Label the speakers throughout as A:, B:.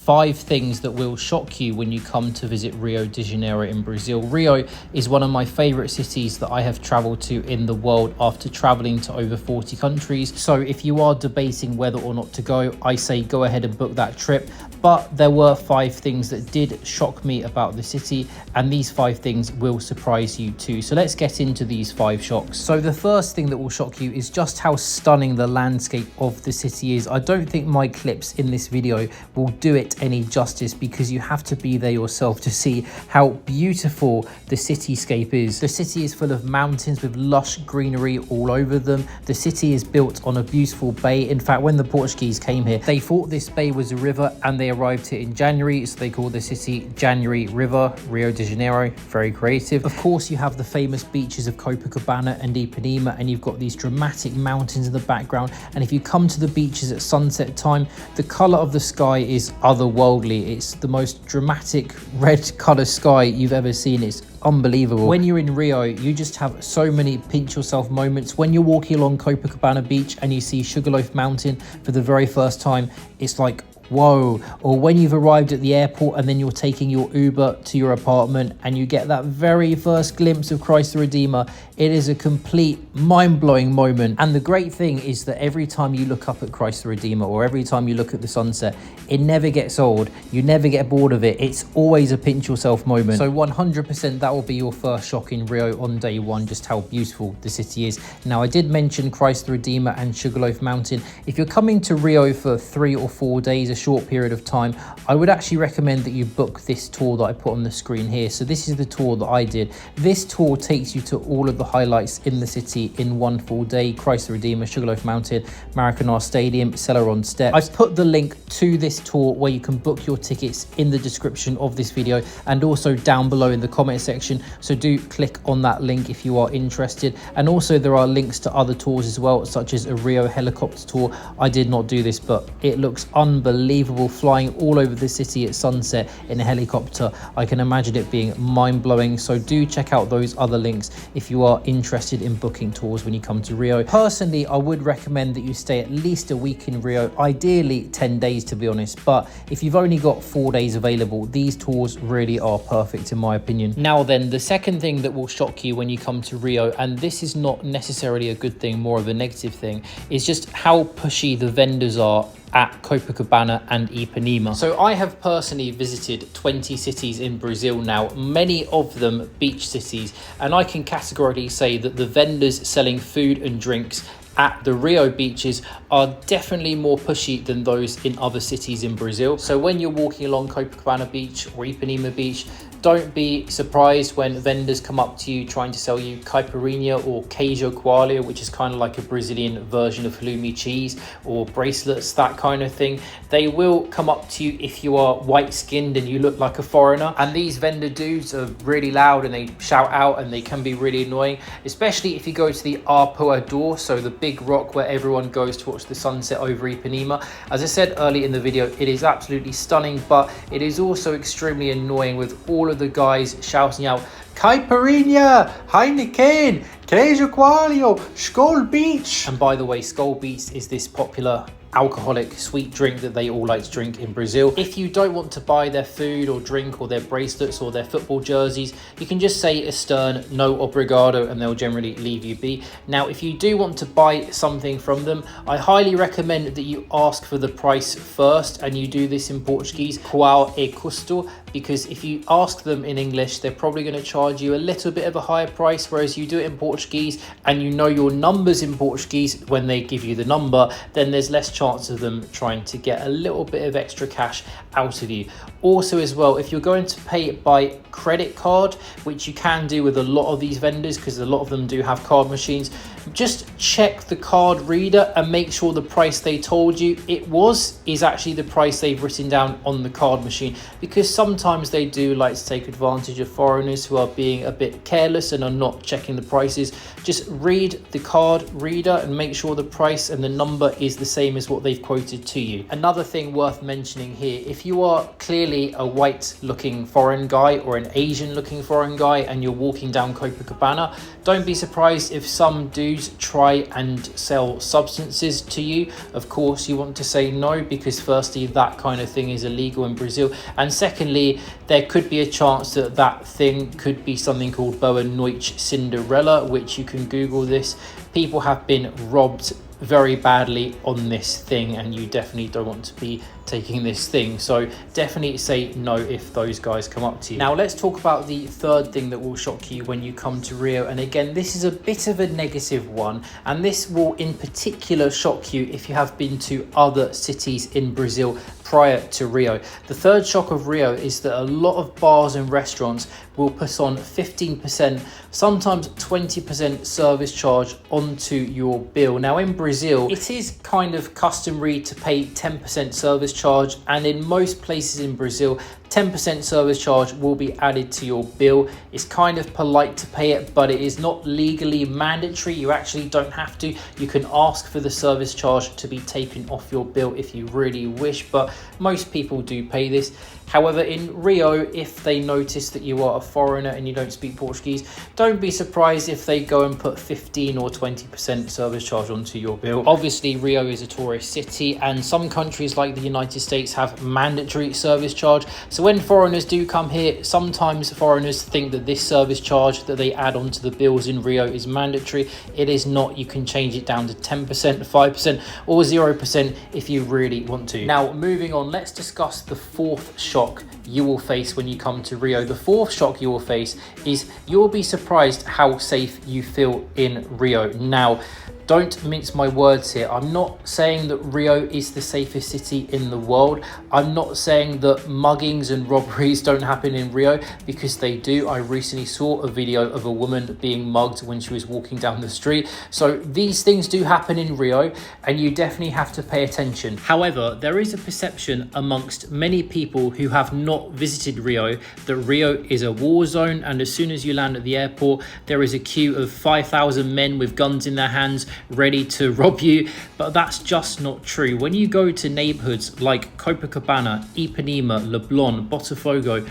A: 5 things that will shock you when you come to visit Rio de Janeiro in Brazil. Rio is one of my favorite cities that I have traveled to in the world after traveling to over 40 countries. So if you are debating whether or not to go, I say go ahead and book that trip. But there were 5 things that did shock me about the city, and these 5 things will surprise you too. So let's get into these 5 shocks. So the first thing that will shock you is just how stunning the landscape of the city is. I don't think my clips in this video will do it any justice, because you have to be there yourself to see how beautiful the cityscape is. The city is full of mountains with lush greenery all over them. The city is built on a beautiful bay. In fact, when the Portuguese came here, they thought this bay was a river, and they arrived here in January, so they call the city January River, Rio de Janeiro. Very creative. Of course, you have the famous beaches of Copacabana and Ipanema, and you've got these dramatic mountains in the background. And if you come to the beaches at sunset time, the color of the sky is otherworldly. It's the most dramatic red color sky you've ever seen. It's unbelievable. When you're in Rio, you just have so many pinch yourself moments. When you're walking along Copacabana beach and you see Sugarloaf mountain for the very first time, it's like, whoa. Or when you've arrived at the airport and then you're taking your Uber to your apartment and you get that very first glimpse of Christ the Redeemer, it is a complete mind-blowing moment. And the great thing is that every time you look up at Christ the Redeemer, or every time you look at the sunset, it never gets old. You never get bored of it. It's always a pinch yourself moment. So 100% that will be your first shock in Rio on day one, just how beautiful the city is. Now, I did mention Christ the Redeemer and Sugarloaf Mountain. If you're coming to Rio for 3 or 4 days, a short period of time, I would actually recommend that you book this tour that I put on the screen here. So this is the tour that I did. This tour takes you to all of the highlights in the city in 1 full day: Christ the Redeemer, Sugarloaf Mountain, Maracanã Stadium, Celeron Steps. I've put the link to this tour where you can book your tickets in the description of this video, and also down below in the comment section. So do click on that link if you are interested. And also there are links to other tours as well, such as a Rio helicopter tour. I did not do this, but it looks unbelievable, flying all over the city at sunset in a helicopter. I can imagine it being mind-blowing. So do check out those other links if you are interested in booking tours when you come to Rio. Personally, I would recommend that you stay at least a week in Rio, ideally 10 days to be honest, but if you've only got 4 days available, these tours really are perfect in my opinion. Now then, the second thing that will shock you when you come to Rio, and this is not necessarily a good thing, more of a negative thing, is just how pushy the vendors are at Copacabana and Ipanema. So I have personally visited 20 cities in Brazil now, many of them beach cities, and I can categorically say that the vendors selling food and drinks at the Rio beaches are definitely more pushy than those in other cities in Brazil. So when you're walking along Copacabana beach or Ipanema beach, don't be surprised when vendors come up to you trying to sell you caipirinha or queijo coalho, which is kind of like a Brazilian version of halloumi cheese, or bracelets, that kind of thing. They will come up to you if you are white-skinned and you look like a foreigner. And these vendor dudes are really loud and they shout out, and they can be really annoying, especially if you go to the Arpoador, so the big rock where everyone goes to watch the sunset over Ipanema. As I said earlier in the video, it is absolutely stunning, but it is also extremely annoying with all of the guys shouting out caipirinha, Heineken, queijo coalho, Skol Beach. And by the way, Skol Beach is this popular alcoholic sweet drink that they all like to drink in Brazil. If you don't want to buy their food or drink or their bracelets or their football jerseys, you can just say a stern no obrigado and they'll generally leave you be. Now, if you do want to buy something from them, I highly recommend that you ask for the price first, and you do this in Portuguese, qual é custo, because if you ask them in English, they're probably going to charge you a little bit of a higher price, whereas you do it in Portuguese and you know your numbers in Portuguese when they give you the number, then there's less chance of them trying to get a little bit of extra cash out of you. Also as well, if you're going to pay by credit card, which you can do with a lot of these vendors because a lot of them do have card machines, just check the card reader and make sure the price they told you is actually the price they've written down on the card machine, because sometimes they do like to take advantage of foreigners who are being a bit careless and are not checking the prices. Just read the card reader and make sure the price and the number is the same as is what they've quoted to you. Another thing worth mentioning here, if you are clearly a white looking foreign guy or an Asian looking foreign guy and you're walking down Copacabana, don't be surprised if some dudes try and sell substances to you. Of course, you want to say no, because firstly, that kind of thing is illegal in Brazil, and secondly, there could be a chance that that thing could be something called Boa Noite Cinderella, which you can Google this. People have been robbed very badly on this thing, and you definitely don't want to be taking this thing, so definitely say no if those guys come up to you. Now let's talk about the third thing that will shock you when you come to Rio, and again, this is a bit of a negative one, and this will in particular shock you if you have been to other cities in Brazil prior to Rio. The third shock of Rio is that a lot of bars and restaurants will put on 15%, sometimes 20% service charge onto your bill. Now in Brazil, it is kind of customary to pay 10% service charge, and in most places in Brazil, 10% service charge will be added to your bill. It's kind of polite to pay it, but it is not legally mandatory. You actually don't have to. You can ask for the service charge to be taken off your bill if you really wish, but most people do pay this. However, in Rio, if they notice that you are a foreigner and you don't speak Portuguese, don't be surprised if they go and put 15 or 20% service charge onto your bill. Obviously, Rio is a tourist city, and some countries like the United States have mandatory service charge. So when foreigners do come here, sometimes foreigners think that this service charge that they add onto the bills in Rio is mandatory. It is not. You can change it down to 10%, 5%, or 0% if you really want to. Now, moving on, let's discuss the fourth shock you will face when you come to Rio. The fourth shock you will face is you'll be surprised how safe you feel in Rio. Now, don't mince my words here. I'm not saying that Rio is the safest city in the world. I'm not saying that muggings and robberies don't happen in Rio, because they do. I recently saw a video of a woman being mugged when she was walking down the street. So these things do happen in Rio, and you definitely have to pay attention. However, there is a perception amongst many people who have not visited Rio that Rio is a war zone, and as soon as you land at the airport, there is a queue of 5,000 men with guns in their hands ready to rob you. But that's just not true. When you go to neighborhoods like Copacabana, Ipanema, Leblon, Botafogo,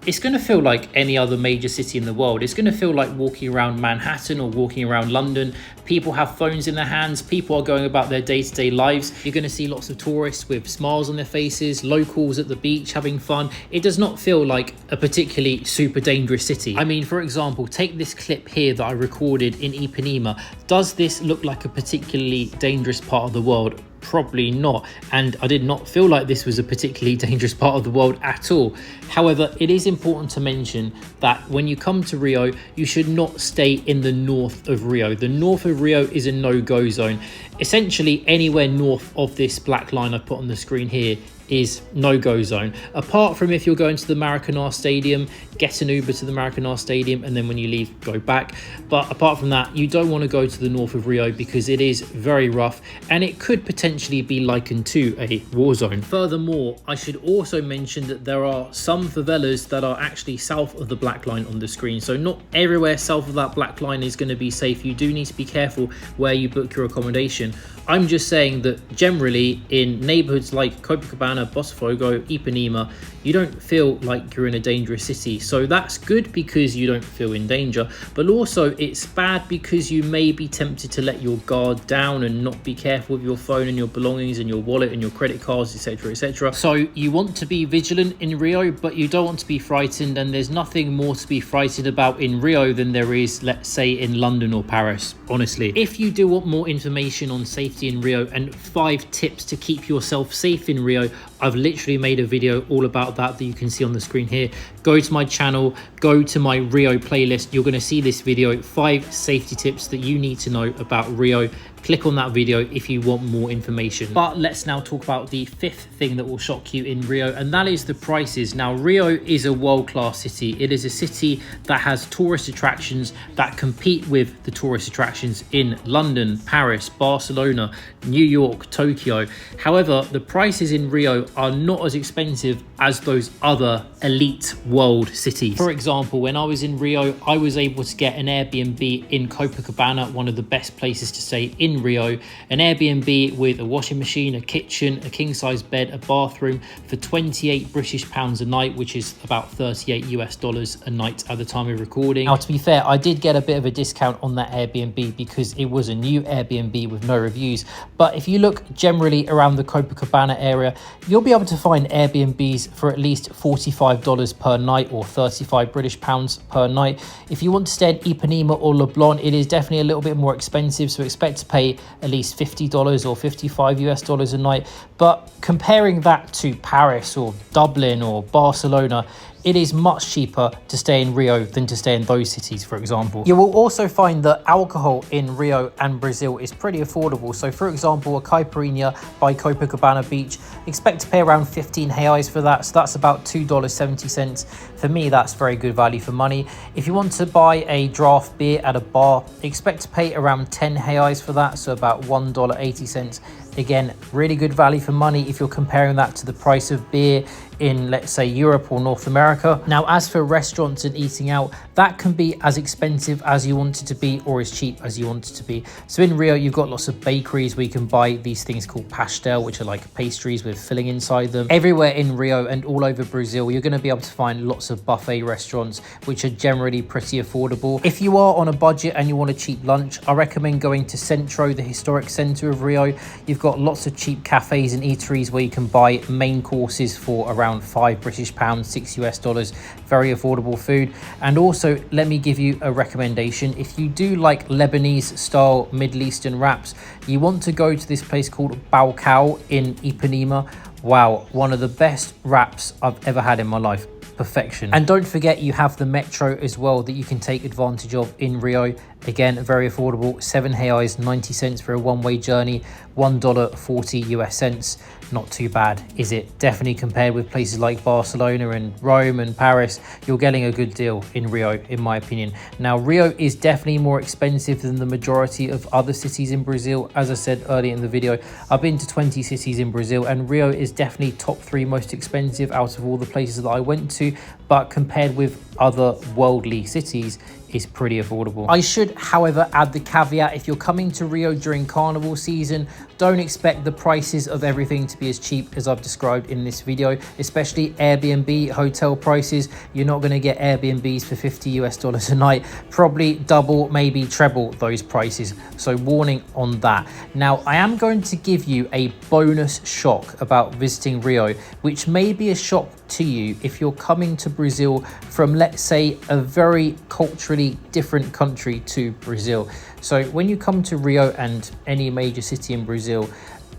A: it's going to feel like any other major city in the world. It's going to feel like walking around Manhattan or walking around London. People have phones in their hands. People are going about their day-to-day lives. You're going to see lots of tourists with smiles on their faces, locals at the beach having fun. It does not feel like a particularly super dangerous city. I mean, for example, take this clip here that I recorded in Ipanema. Does this look like a particularly dangerous part of the world? Probably not, and I did not feel like this was a particularly dangerous part of the world at all. However, it is important to mention that when you come to Rio, you should not stay in the north of Rio. The north of Rio is a no-go zone. Essentially, anywhere north of this black line I put on the screen here is no-go zone. Apart from if you're going to the Maracanã Stadium, get an Uber to the Maracanã Stadium, and then when you leave, go back. But apart from that, you don't want to go to the north of Rio because it is very rough and it could potentially be likened to a war zone. Furthermore, I should also mention that there are some favelas that are actually south of the black line on the screen. So not everywhere south of that black line is going to be safe. You do need to be careful where you book your accommodation. I'm just saying that generally in neighborhoods like Copacabana, Botafogo, Ipanema, you don't feel like you're in a dangerous city. So that's good because you don't feel in danger, but also it's bad because you may be tempted to let your guard down and not be careful with your phone and your belongings and your wallet and your credit cards, etc, etc. So you want to be vigilant in Rio, but you don't want to be frightened, and there's nothing more to be frightened about in Rio than there is, let's say, in London or Paris, honestly. If you do want more information on safety in Rio and 5 tips to keep yourself safe in Rio, I've literally made a video all about that you can see on the screen here. Go to my channel, go to my Rio playlist. You're going to see this video, 5 safety tips that you need to know about Rio. Click on that video if you want more information. But let's now talk about the 5th thing that will shock you in Rio, and that is the prices. Now, Rio is a world-class city. It is a city that has tourist attractions that compete with the tourist attractions in London, Paris, Barcelona, New York, Tokyo. However, the prices in Rio are not as expensive as those other elite world cities. For example, when I was in Rio, I was able to get an Airbnb in Copacabana, one of the best places to stay in in Rio, an Airbnb with a washing machine, a kitchen, a king-size bed, a bathroom for 28 British pounds a night, which is about 38 US dollars a night at the time of recording. Now, to be fair, I did get a bit of a discount on that Airbnb because it was a new Airbnb with no reviews. But if you look generally around the Copacabana area, you'll be able to find Airbnbs for at least $45 per night or 35 British pounds per night. If you want to stay in Ipanema or Leblon, it is definitely a little bit more expensive, so expect to pay at least $50 or 55 US dollars a night. But comparing that to Paris or Dublin or Barcelona, it is much cheaper to stay in Rio than to stay in those cities, for example. You will also find that alcohol in Rio and Brazil is pretty affordable. So for example, a caipirinha by Copacabana Beach, expect to pay around 15 reais for that. So that's about $2.70. For me, that's very good value for money. If you want to buy a draft beer at a bar, expect to pay around 10 reais for that. So about $1.80. Again, really good value for money if you're comparing that to the price of beer in, let's say, Europe or North America. Now, as for restaurants and eating out, that can be as expensive as you want it to be or as cheap as you want it to be. So in Rio, you've got lots of bakeries where you can buy these things called pastel, which are like pastries with filling inside them. Everywhere in Rio and all over Brazil, you're going to be able to find lots of buffet restaurants, which are generally pretty affordable. If you are on a budget and you want a cheap lunch, I recommend going to Centro, the historic center of Rio. You've got lots of cheap cafes and eateries where you can buy main courses for around 5 British pounds, 6 US dollars. Very affordable food. And also, let me give you a recommendation. If you do like Lebanese style Middle Eastern wraps, you want to go to this place called Balcão in Ipanema. Wow, one of the best wraps I've ever had in my life. Perfection. And don't forget, you have the metro as well that you can take advantage of in Rio. Again, very affordable, 7 reais 90 cents for a one-way journey, $1.40 US cents. Not too bad, is it? Definitely compared with places like Barcelona and Rome and Paris, you're getting a good deal in Rio, in my opinion. Now, Rio is definitely more expensive than the majority of other cities in Brazil. As I said earlier in the video, I've been to 20 cities in Brazil, and Rio is definitely top 3 most expensive out of all the places that I went to. But compared with other worldly cities, is pretty affordable. I should, however, add the caveat: if you're coming to Rio during carnival season, don't expect the prices of everything to be as cheap as I've described in this video, especially Airbnb hotel prices. You're not going to get Airbnbs for 50 US dollars a night, probably double, maybe treble those prices. So warning on that. Now, I am going to give you a bonus shock about visiting Rio, which may be a shock to you if you're coming to Brazil from, let's say, a very culturally different country to Brazil. So when you come to Rio and any major city in Brazil,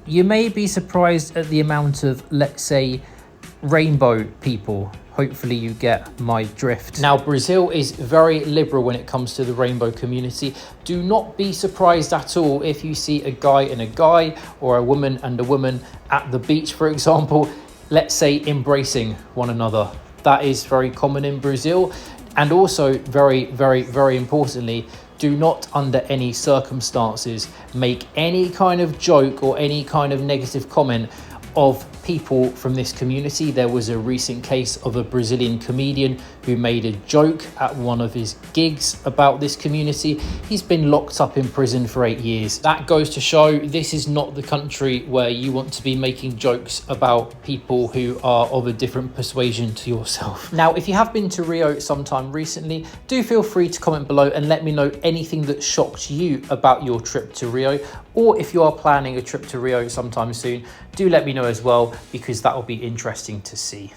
A: you may be surprised at the amount of, let's say, rainbow people. Hopefully you get my drift. Now, Brazil is very liberal when it comes to the rainbow community. Do not be surprised at all if you see a guy and a guy or a woman and a woman at the beach, for example, let's say embracing one another. That is very common in Brazil. And also, very, very, very importantly, do not under any circumstances make any kind of joke or any kind of negative comment of people from this community. There was a recent case of a Brazilian comedian who made a joke at one of his gigs about this community. He's been locked up in prison for 8 years. That goes to show this is not the country where you want to be making jokes about people who are of a different persuasion to yourself. Now, if you have been to Rio sometime recently, do feel free to comment below and let me know anything that shocked you about your trip to Rio. Or if you are planning a trip to Rio sometime soon, do let me know as well, because that will be interesting to see.